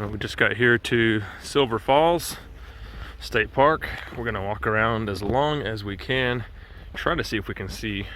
We just got here to Silver Falls State Park. We're gonna walk around as long as we can, try to see if we can see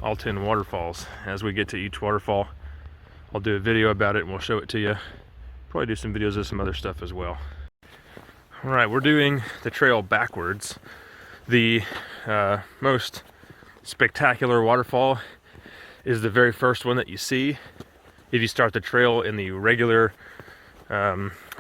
all 10 waterfalls. As we get to each waterfall, I'll do a video about it and we'll show it to you. Probably do some videos of some other stuff as well. All right, we're doing the trail backwards. The most spectacular waterfall is the very first one that you see if you start the trail in the regular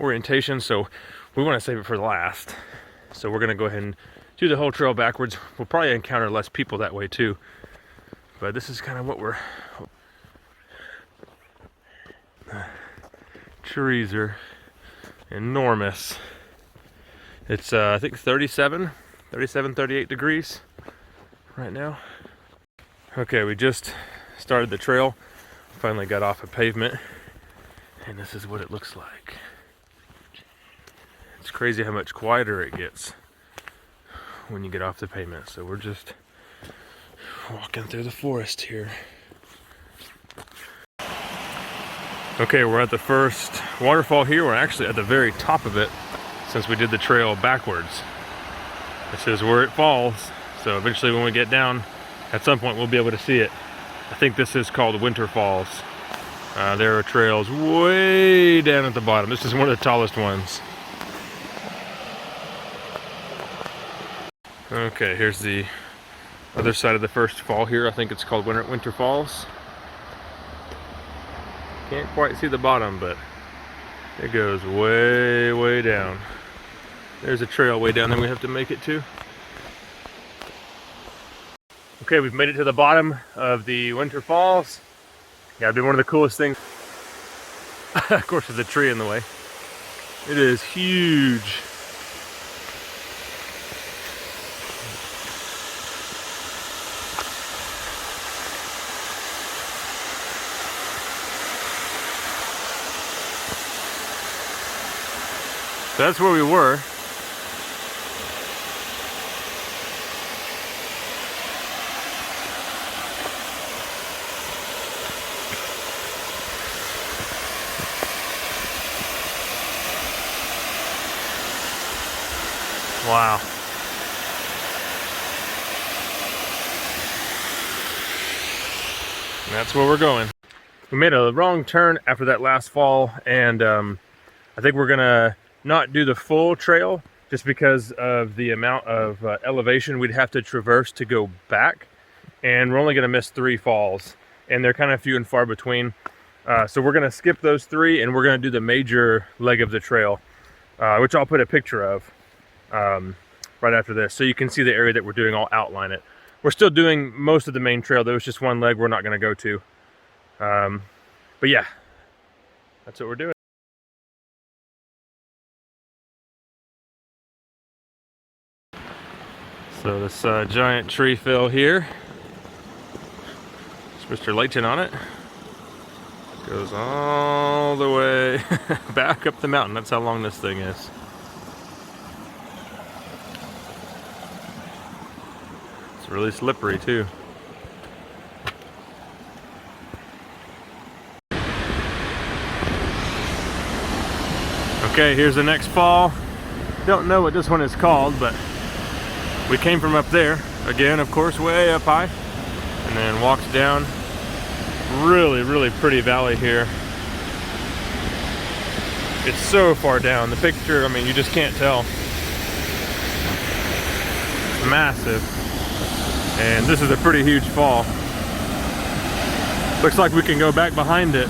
orientation. So we want to save it for last. So we're going to go ahead and do the whole trail backwards. We'll probably encounter less people that way too. But this is kind of what we're... Trees are enormous. It's I think 38 degrees right now. Okay, we just started the trail. Finally got off a pavement. And this is what it looks like. It's crazy how much quieter it gets when you get off the pavement. So we're just walking through the forest here. Okay, we're at the first waterfall here. We're actually at the very top of it since we did the trail backwards. This is where it falls. So eventually when we get down, at some point we'll be able to see it. I think this is called Winter Falls. There are trails way down at the bottom. This is one of the tallest ones. Okay, here's the other side of the first fall here. I think it's called Winter Falls. Can't quite see the bottom, but it goes way, way down. There's a trail way down there we have to make it to. Okay, we've made it to the bottom of the Winter Falls. Gotta be one of the coolest things. Of course, there's a tree in the way. It is huge. So that's where we were. Wow. And that's where we're going. We made a wrong turn after that last fall, and I think we're gonna not do the full trail just because of the amount of elevation we'd have to traverse to go back, and we're only gonna miss 3 falls, and they're kind of few and far between. So we're gonna skip those 3, and we're gonna do the major leg of the trail, which I'll put a picture of right after this, so you can see the area that we're doing. I'll outline it. We're still doing most of the main trail. There was just one leg we're not going to go to. But yeah, that's what we're doing. So this giant tree fell here. It's Mr. Layton on it. Goes all the way back up the mountain. That's how long this thing is. Really slippery too. Okay, here's the next fall. Don't know what this one is called, but we came from up there again, of course, way up high, and then walked down. Really pretty valley here. It's so far down. The picture, I mean, you just can't tell. It's massive. And this is a pretty huge fall. Looks like we can go back behind it.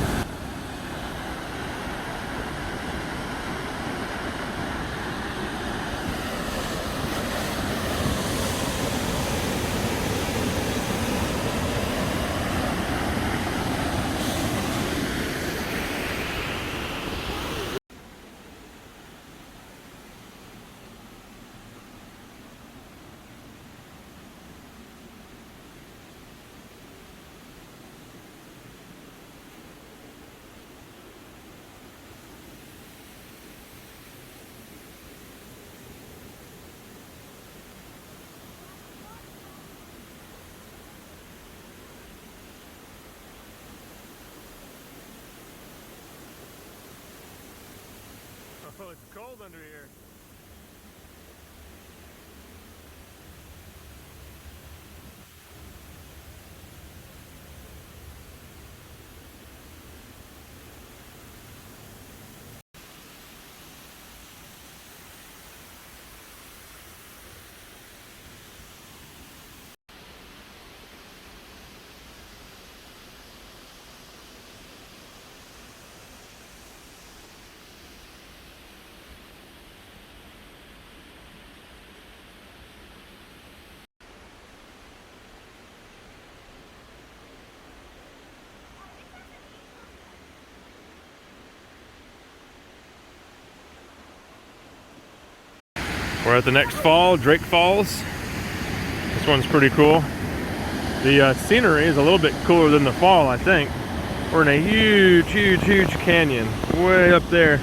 Oh, it's cold under here. We're at the next fall, Drake Falls. This one's pretty cool. The scenery is a little bit cooler than the fall, I think. We're in a huge, huge, huge canyon way up there.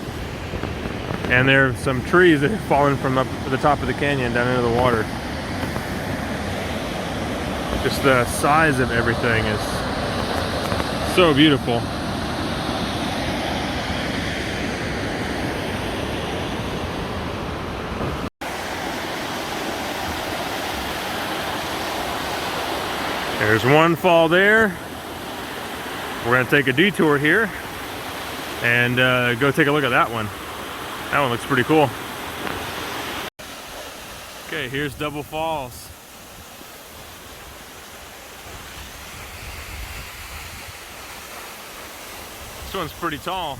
And there are some trees that have fallen from up to the top of the canyon down into the water. Just the size of everything is so beautiful. There's one fall there. We're gonna take a detour here and go take a look at that one. That one looks pretty cool. Okay, here's Double Falls. This one's pretty tall.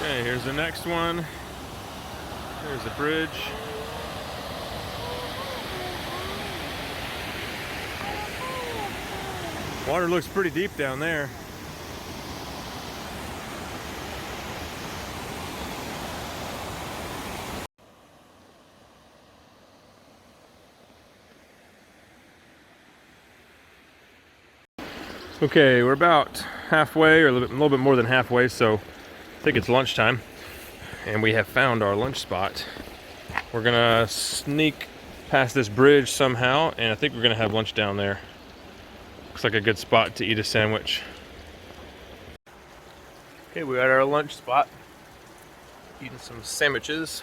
Okay, here's the next one. There's the bridge. Water looks pretty deep down there. Okay, we're about halfway, or a little bit more than halfway, so I think it's lunchtime. And we have found our lunch spot. We're gonna sneak past this bridge somehow, and I think we're gonna have lunch down there. Looks like a good spot to eat a sandwich. Okay, we're at our lunch spot, eating some sandwiches.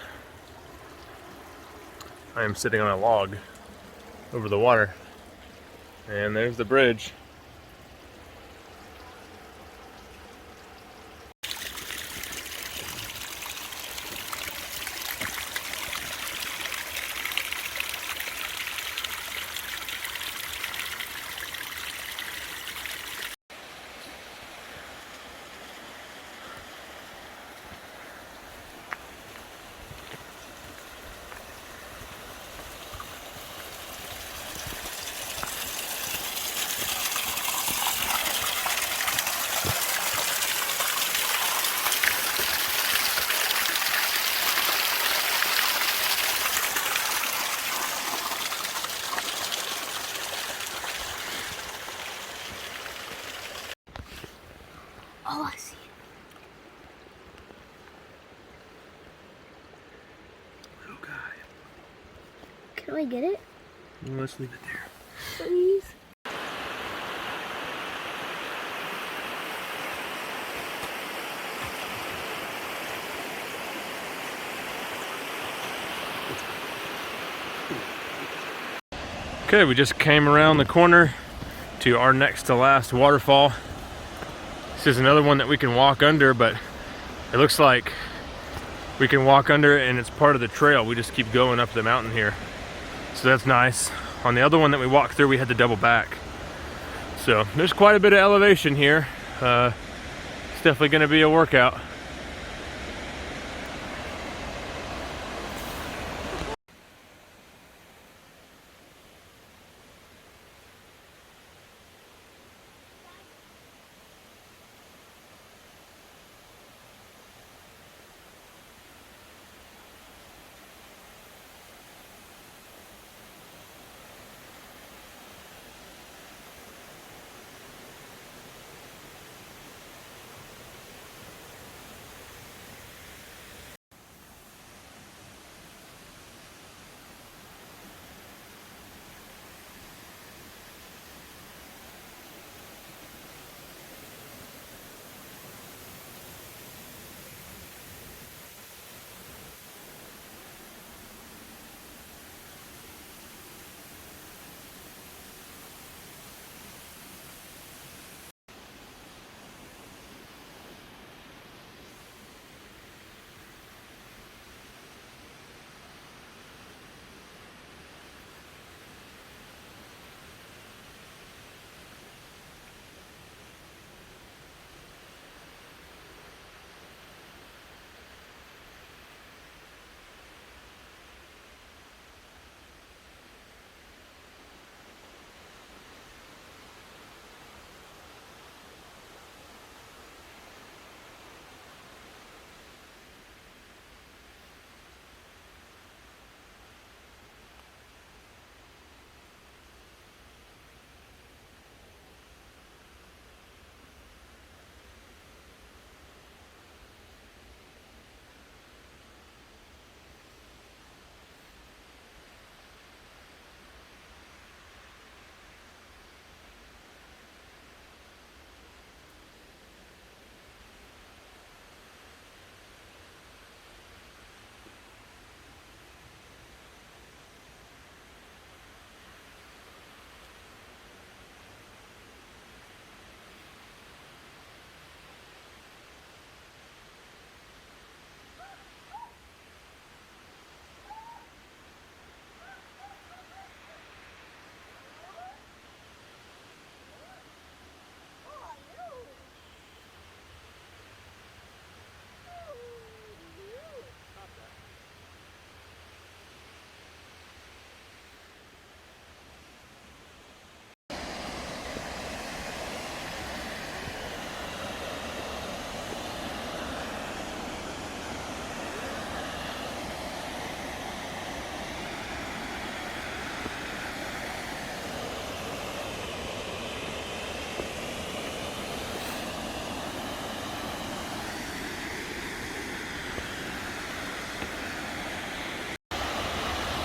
I am sitting on a log over the water, and there's the bridge. Oh, I see. Oh God. Can I get it? Let's leave it there. Please? Okay, we just came around the corner to our next to last waterfall. This is another one that we can walk under, but it looks like we can walk under and it's part of the trail. We just keep going up the mountain here. So that's nice. On the other one that we walked through, we had to double back. So there's quite a bit of elevation here. It's definitely gonna be a workout.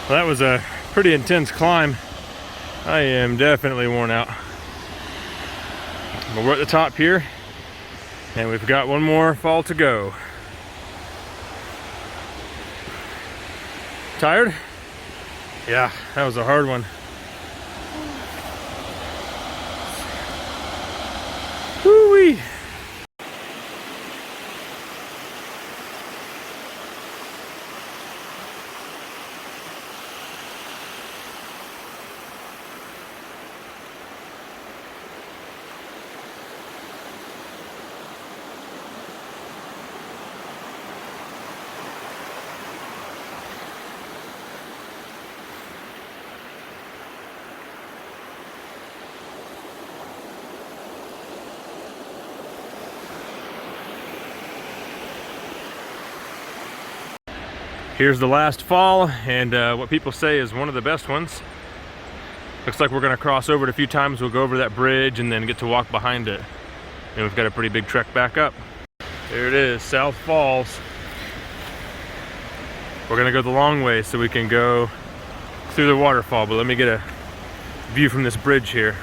Well, that was a pretty intense climb. I am definitely worn out. But we're at the top here, and we've got one more fall to go. Tired? Yeah, that was a hard one. Woo-wee! Here's the last fall, and what people say is one of the best ones. Looks like we're gonna cross over it a few times. We'll go over that bridge and then get to walk behind it. And we've got a pretty big trek back up. There it is, South Falls. We're gonna go the long way so we can go through the waterfall, but let me get a view from this bridge here.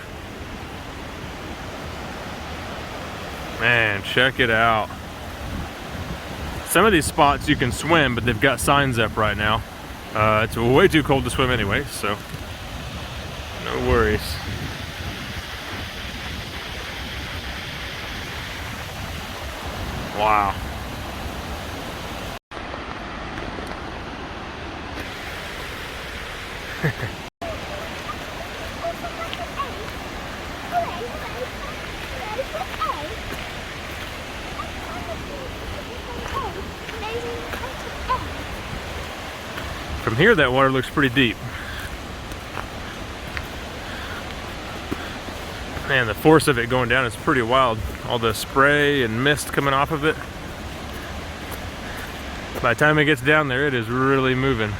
Man, check it out. Some of these spots you can swim, but they've got signs up right now. It's way too cold to swim anyway, so no worries. Wow. From here, that water looks pretty deep. Man, the force of it going down is pretty wild. All the spray and mist coming off of it. By the time it gets down there, it is really moving.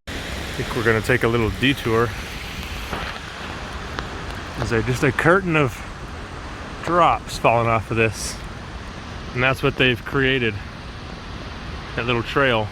I think we're gonna take a little detour. There's just a curtain of drops falling off of this, and that's what they've created, that little trail.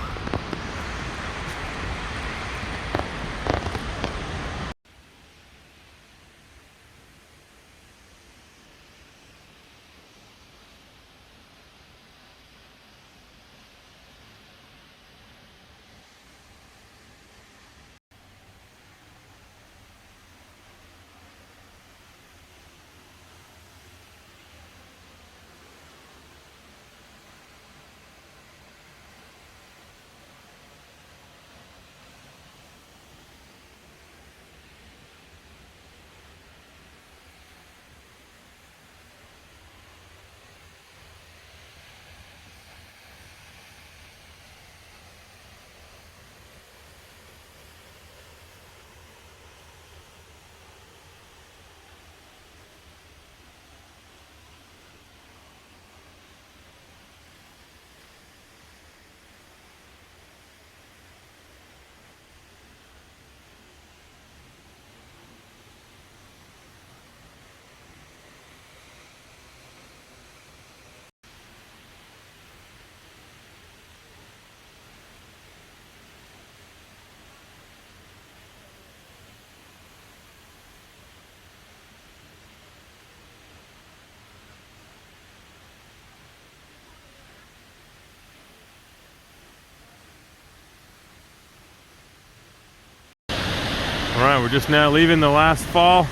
Alright, we're just now leaving the last fall.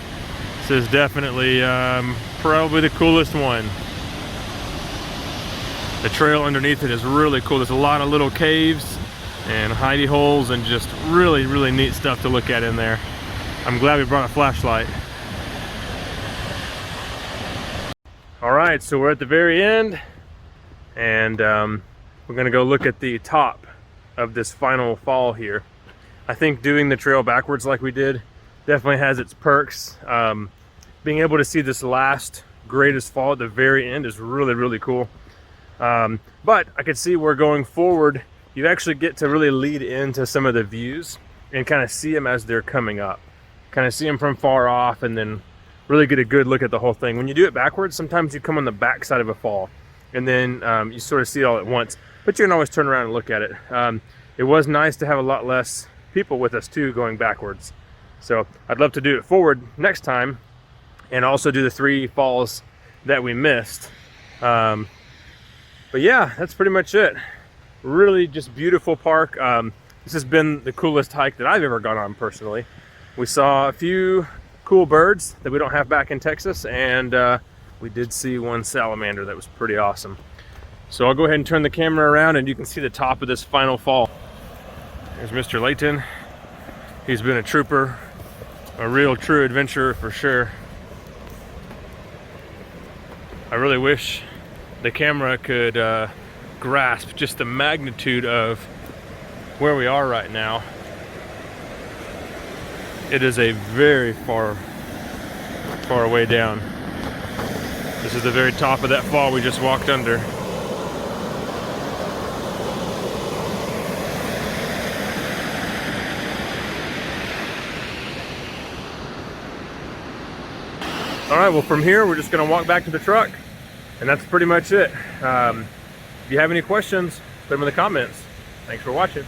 This is definitely probably the coolest one. The trail underneath it is really cool. There's a lot of little caves and hidey holes and just really, really neat stuff to look at in there. I'm glad we brought a flashlight. Alright, so we're at the very end, and we're gonna go look at the top of this final fall here. I think doing the trail backwards like we did definitely has its perks. Being able to see this last greatest fall at the very end is really, really cool. But I could see where going forward, you actually get to really lead into some of the views and kind of see them as they're coming up. Kind of see them from far off and then really get a good look at the whole thing. When you do it backwards, sometimes you come on the back side of a fall, and then you sort of see it all at once, but you can always turn around and look at it. It was nice to have a lot less people with us too going backwards. So I'd love to do it forward next time, and also do the 3 falls that we missed. But yeah, that's pretty much it. Really just beautiful park. This has been the coolest hike that I've ever gone on personally. We saw a few cool birds that we don't have back in Texas, and we did see one salamander that was pretty awesome. So I'll go ahead and turn the camera around and you can see the top of this final fall. There's Mr. Layton. He's been a trooper, a real true adventurer for sure. I really wish the camera could grasp just the magnitude of where we are right now. It is a very far away down. This is the very top of that fall we just walked under. All right, well, from here we're just gonna walk back to the truck, and that's pretty much it. If you have any questions, put them in the comments. Thanks for watching.